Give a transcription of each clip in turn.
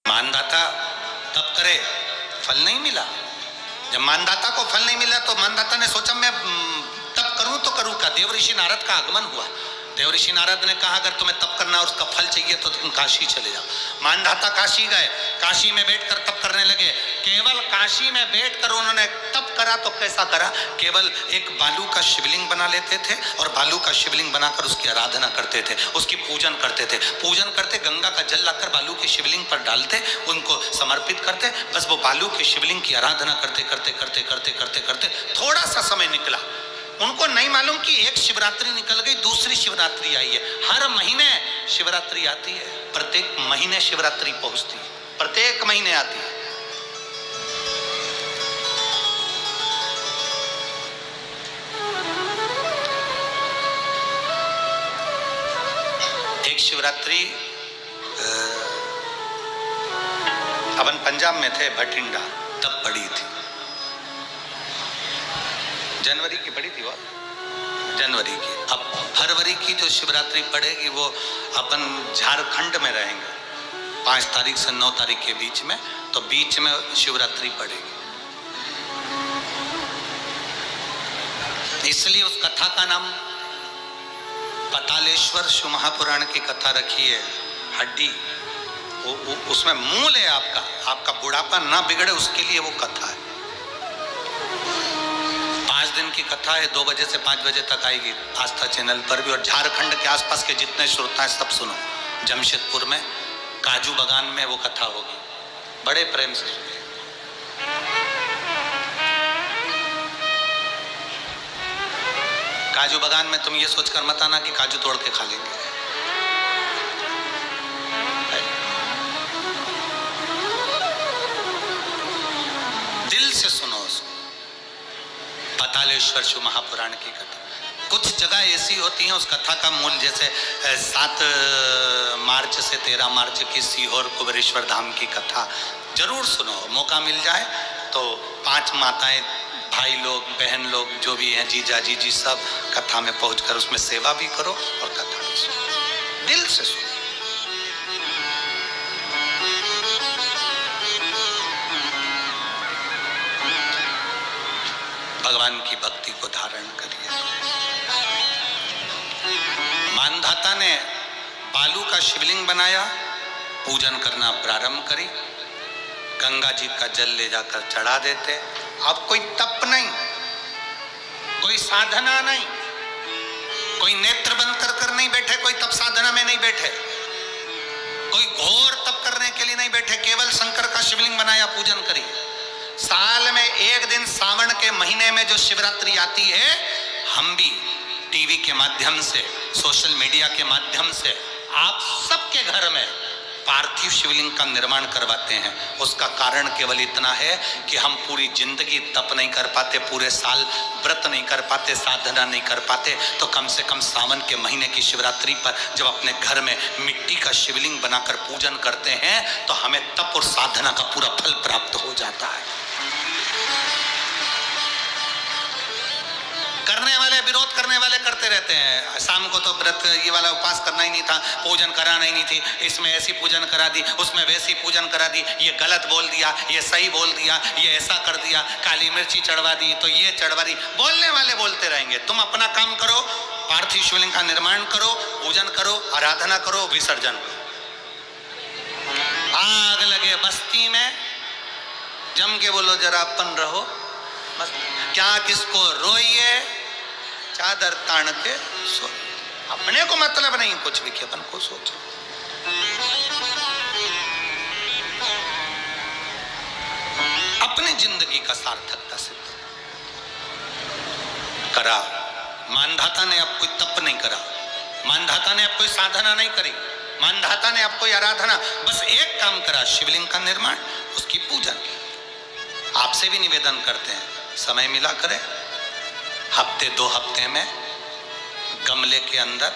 मानदाता तप करे, फल नहीं मिला। जब मानदाता को फल नहीं मिला तो मानदाता ने सोचा मैं तप करूं तो करूं क्या। देव ऋषि नारद का आगमन हुआ। देव ऋषि नारद ने कहा अगर तुम्हें तप करना और उसका फल चाहिए तो तुम काशी चले जाओ। मानदाता काशी गए, काशी में बैठकर तप करने लगे। केवल काशी में बैठकर उन्होंने तप करा तो कैसा करा, केवल एक बालू का शिवलिंग बना लेते थे और बालू का शिवलिंग बनाकर उसकी आराधना करते थे, उसकी पूजन करते थे। पूजन करते, गंगा का जल लाकर बालू के शिवलिंग पर डालते, उनको समर्पित करते। बस वो बालू के शिवलिंग की आराधना करते करते करते करते करते करते थोड़ा सा समय निकला। उनको नहीं मालूम कि एक शिवरात्रि निकल गई, दूसरी शिवरात्रि आई है। हर महीने शिवरात्रि आती है, प्रत्येक महीने शिवरात्रि पहुंचती है, प्रत्येक महीने आती है। एक शिवरात्रि अपन पंजाब में थे, भटिंडा, तब पड़ी थी, जनवरी की पड़ी थी वो, जनवरी की। अब फरवरी की जो शिवरात्रि पड़ेगी वो अपन झारखंड में रहेंगे 5 तारीख से 9 तारीख के बीच में, तो बीच में शिवरात्रि पड़ेगी। इसलिए उस कथा का नाम पतालेश्वर शिव महापुराण की कथा रखी है। हड्डी उसमें मूल है आपका बुढ़ापा ना बिगड़े उसके लिए वो कथा है। 5 दिन की कथा है, 2 बजे से 5 बजे तक आएगी आस्था चैनल पर भी। और झारखंड के आसपास के जितने श्रोता हैं सब सुनो। जमशेदपुर में काजू बागान में वो कथा होगी, बड़े प्रेम से सुनिए। काजू बागान में तुम ये सोचकर मत आना कि काजू तोड़ के खा लेंगे। दिल से सुनो उसको। पतालेश्वर शिव महापुराण की कथा। कुछ जगह ऐसी होती हैं उस कथा का मूल, जैसे 7 मार्च से 13 मार्च की सीहोर कुबेरेश्वर धाम की कथा जरूर सुनो, मौका मिल जाए तो। 5 माताएं, भाई लोग, बहन लोग जो भी हैं, जीजा जीजी, सब कथा में पहुंचकर उसमें सेवा भी करो और कथा भी सुनो, दिल से सुनो। भगवान की भक्ति को धारण करिए। मानधाता ने बालू का शिवलिंग बनाया, पूजन करना प्रारंभ करी, गंगा जी का जल ले जाकर चढ़ा देते। अब कोई तप नहीं, कोई साधना नहीं, कोई नेत्र बंद कर नहीं बैठे, कोई तप साधना में नहीं बैठे, कोई घोर तप करने के लिए नहीं बैठे, केवल शंकर का शिवलिंग बनाया, पूजन करी। साल में एक दिन सावन के महीने में जो शिवरात्रि आती है, हम भी टीवी के माध्यम से, सोशल मीडिया के माध्यम से आप सबके घर में पार्थिव शिवलिंग का निर्माण करवाते हैं। उसका कारण केवल इतना है कि हम पूरी जिंदगी तप नहीं कर पाते, पूरे साल व्रत नहीं कर पाते, साधना नहीं कर पाते, तो कम से कम सावन के महीने की शिवरात्रि पर जब अपने घर में मिट्टी का शिवलिंग बनाकर पूजन करते हैं तो हमें तप और साधना का पूरा फल प्राप्त हो जाता है। करने वाले, विरोध करने वाले करते रहते हैं। शाम को तो व्रत ये वाला उपवास करना ही नहीं था, पूजन कराना ही नहीं थी, इसमें ऐसी पूजन करा दी, उसमें वैसी पूजन करा दी, ये गलत बोल दिया, ये सही बोल दिया, ये ऐसा कर दिया, काली मिर्ची चढ़वा दी तो ये चढ़वा दी। बोलने वाले बोलते रहेंगे। तुम अपना काम करो, पार्थिव शिवलिंग का निर्माण करो, पूजन करो, आराधना करो, विसर्जन करो। आग लगे बस्ती में, जम के बोलो जरा अपन रहो, बस क्या किसको रोइए, चादर तान के सो। अपने को मतलब नहीं कुछ भी, अपन को सोचो। अपनी जिंदगी का सार्थकता सिद्ध करा। मानधाता ने अब कोई तप नहीं करा, मानधाता ने अब कोई साधना नहीं करी, मानधाता ने अब कोई आराधना, बस एक काम करा, शिवलिंग का निर्माण, उसकी पूजन। आपसे भी निवेदन करते हैं, समय मिला करें, हफ्ते 2 हफ्ते में गमले के अंदर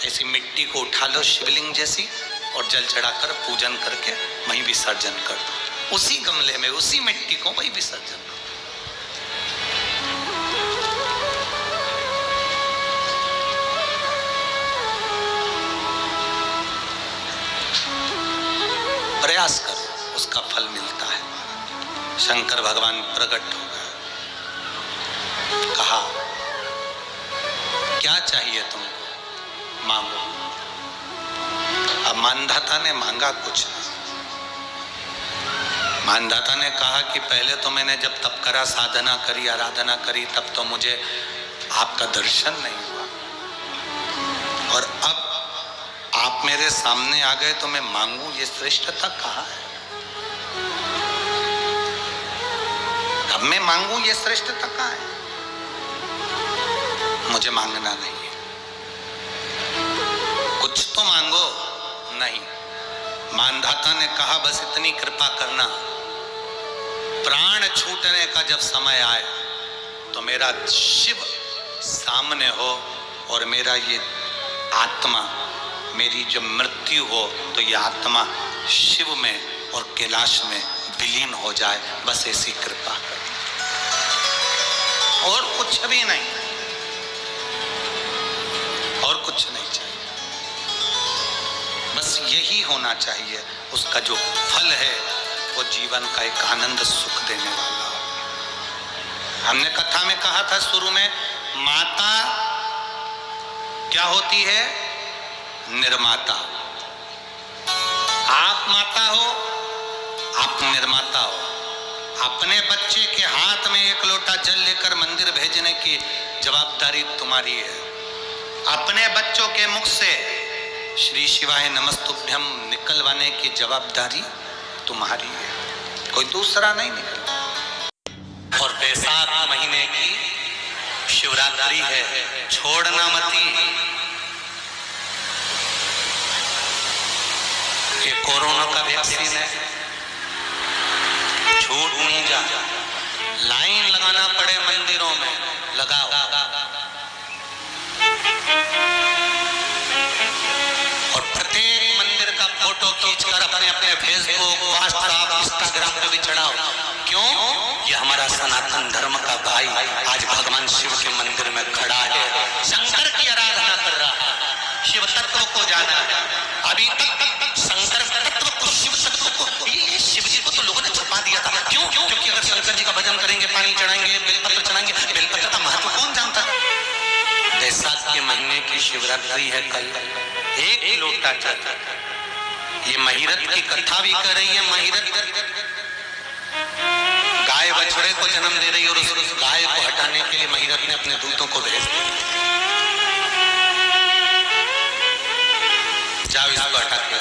ऐसी मिट्टी को उठा लो शिवलिंग जैसी और जल चढ़ाकर पूजन करके वहीं विसर्जन कर दो। उसी गमले में, उसी मिट्टी को वहीं विसर्जन करो। प्रयास करो। उसका फल मिलता है। शंकर भगवान प्रकट हो गए, कहा क्या चाहिए तुमको, मांगो। अब मानधाता ने मांगा कुछ नहीं। मानधाता ने कहा कि पहले तो मैंने जब तप करा, साधना करी, आराधना करी, तब तो मुझे आपका दर्शन नहीं हुआ, और अब आप मेरे सामने आ गए तो मैं मांगू, ये श्रेष्ठता कहाँ है? अब मैं मांगू, ये श्रेष्ठता कहाँ है? मुझे मांगना नहीं है। कुछ तो मांगो। नहीं, मानधाता ने कहा बस इतनी कृपा करना, प्राण छूटने का जब समय आए तो मेरा शिव सामने हो और मेरा ये आत्मा, मेरी जब मृत्यु हो तो ये आत्मा शिव में और कैलाश में विलीन हो जाए, बस ऐसी कृपा कर, और कुछ भी नहीं, और कुछ नहीं चाहिए, बस यही होना चाहिए। उसका जो फल है वो जीवन का एक आनंद सुख देने वाला हो। हमने कथा में कहा था शुरू में, माता क्या होती है? निर्माता। आप माता हो, आप निर्माता हो। अपने बच्चे के हाथ में एक लोटा जल लेकर मंदिर भेजने की जवाबदारी तुम्हारी है। अपने बच्चों के मुख से श्री शिवाय नमस्तुभ्यम निकलवाने की जवाबदारी तुम्हारी है, कोई दूसरा नहीं निकल। और बैसाख महीने की शिवरात्रि है, छोड़ना मती। ये कोरोना का वैक्सीन है, छूट नहीं जा। लाइन लगाना पड़े मंदिरों में, लगाओ। और प्रत्येक मंदिर का फोटो खींचकर अपने अपने फेसबुक, व्हाट्सएप, इंस्टाग्राम पे भी चढ़ाओ। क्यों? ये हमारा सनातन धर्म का भाई आज भगवान शिव के मंदिर में खड़ा है, शंकर की आराधना कर रहा है, शिव तत्व को जाना है। अभी तक शंकर तत्व को, शिव तत्व को, शिव जी को तो लोगों ने छुपा दिया था। क्यों? क्योंकि अगर शंकर जी का भजन करेंगे, पानी चढ़ाएंगे, बेलपत्र चढ़ाएंगे, बेलपत्र का महत्व कौन जानता है? बैसाख के महीने की शिवरात्रि है कल, एक लोटा जल। ये महिरत की कथा भी कर रही है। महिरत गाय बछड़े को जन्म दे रही है और उस गाय को हटाने के लिए महिरत ने अपने दूतों को भेज दिया, जाओ इसको हटा के,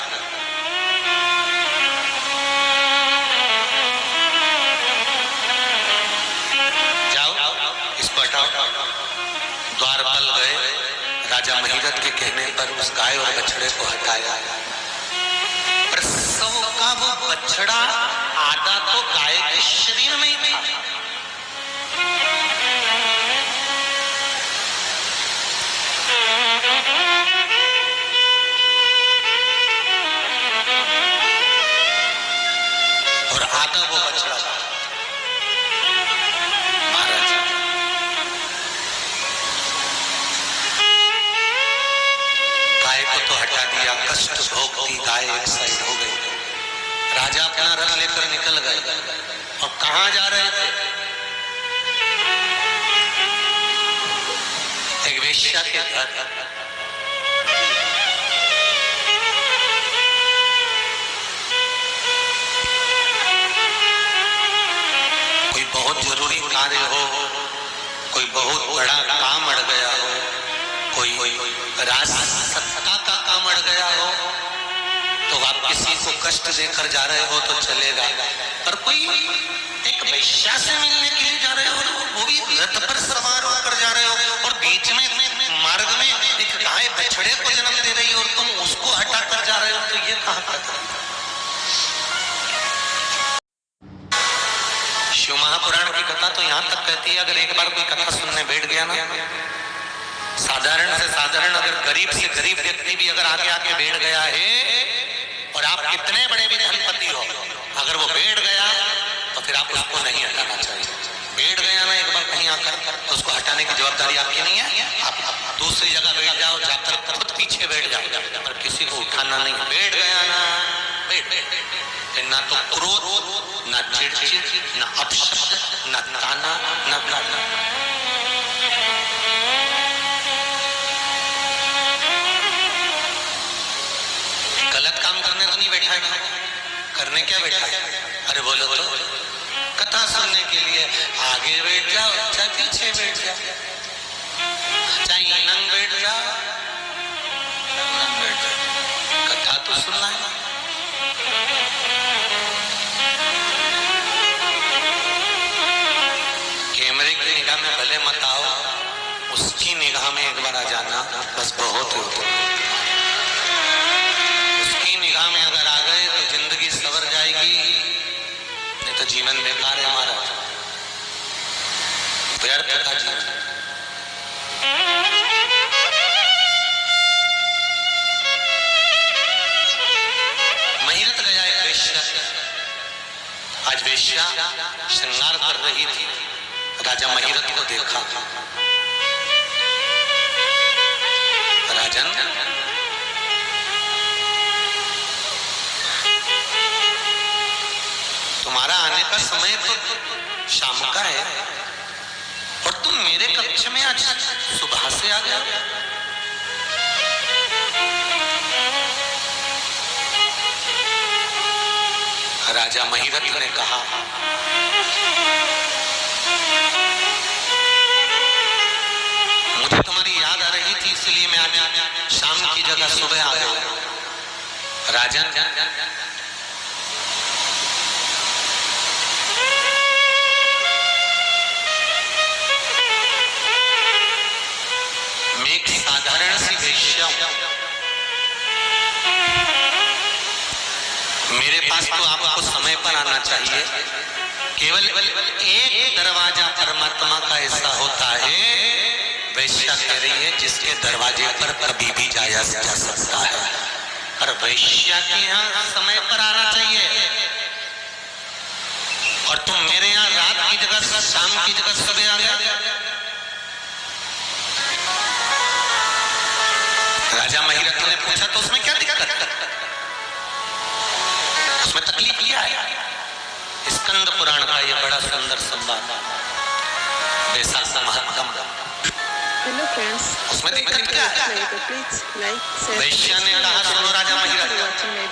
जाओ इसको हटाओ। द्वारपाल गए, राजा महिरत के कहने पर उस गाय और बछड़े को हटाया। प्रसव का वो बछड़ा आधा तो गाय के शरीर में ही था। और आधा वो बछड़ा था। महाराज गाय को तो हटा दिया, कष्ट भोगती गाय एक साइड हो गई। राजा अपना रथ लेकर निकल गए। और कहां जा रहे थे? एक वेश्या के घर। कोई बहुत जरूरी कार्य हो, कोई बहुत बड़ा काम अड़ गया हो, कोई राज सत्ता का काम अड़ गया हो, तो आप किसी को कष्ट देकर जा रहे हो तो चलेगा। पर कोई एक वैश्या से मिलने के लिए जा रहे हो, वो भी रथ पर सवार होकर जा रहे हो, और बीच में मार्ग में एक गाय बछड़े को जन्म दे रही हो और तुम उसको हटा कर जा रहे हो, तो ये कहां का धर्म? शिव महापुराण की कथा तो यहां तक कहती है, अगर एक बार कोई कथा सुनने बैठ गया ना, साधारण से साधारण, अगर गरीब से गरीब व्यक्ति भी अगर आगे आके बैठ गया है, और आप कितने बड़े भी धनपति हो, अगर वो बैठ गया तो फिर आप उसको नहीं हटाना चाहिए। बैठ गया ना एक बार कहीं आकर, तो उसको हटाने की जवाबदारी आपकी नहीं है। आप दूसरी जगह बैठ जाओ, जाकर खुद पीछे बैठ जाओ, पर किसी को उठाना नहीं। बैठ गया ना, बैठ ना तो क्रोध, ना चिड़चिड़, ना अपशब्द, ना ताना, ना गाना। गलत काम करने तो नहीं बैठा है, करने क्या बैठा है? अरे बोलो तो, कथा सुनने के लिए आगे बैठ जाओ, चाहे पीछे बैठ जाओ, चाहे नंग बैठ जाओ, कथा तो सुनना है। कैमरे की निगाह में भले मत आओ, उसकी निगाह में एक बार आ जाना, बस बहुत होता है। उसकी निगाह में अगर आ गए तो जिंदगी सवर जाएगी, नहीं तो जीवन बेकार है हमारा, व्यर्थ का जीवन। महिरत गया एक वेश्या, आज वेश्या श्रृंगार कर रही थी, राजा महिरत को देखा। राजन, तुम्हारा आने का समय तो शाम का है और तुम मेरे कक्ष में आज सुबह से आ गया। राजा महिरत ने कहा, मुझे तुम्हारी याद आ रही थी, इसलिए मैं आज शाम की जगह सुबह आ गया। राजन, मैं एक साधारण सी वेश्या हूं, मेरे पास तो आपको समय पर आना चाहिए। केवल एक दरवाजा परमात्मा का ऐसा होता है, वैश्या कह रही है, जिसके दरवाजे पर कभी भी जाया जा सकता है। और वैश्या के यहाँ समय पर आना चाहिए, और तुम मेरे यहाँ रात की जगह शाम की जगह सुबह आ गया। राजा महिरत ने पूछा, तो उसमें क्या दिक्कत है? उसमें तकलीफ क्या है? स्कंद पुराण का ये बड़ा सुंदर संवाद, वैसा महत्तम। हेलो फ्रेंड्स, उसमें दिक्कत क्या है? वैश्या ने कहा, सुनो राजा महिरत,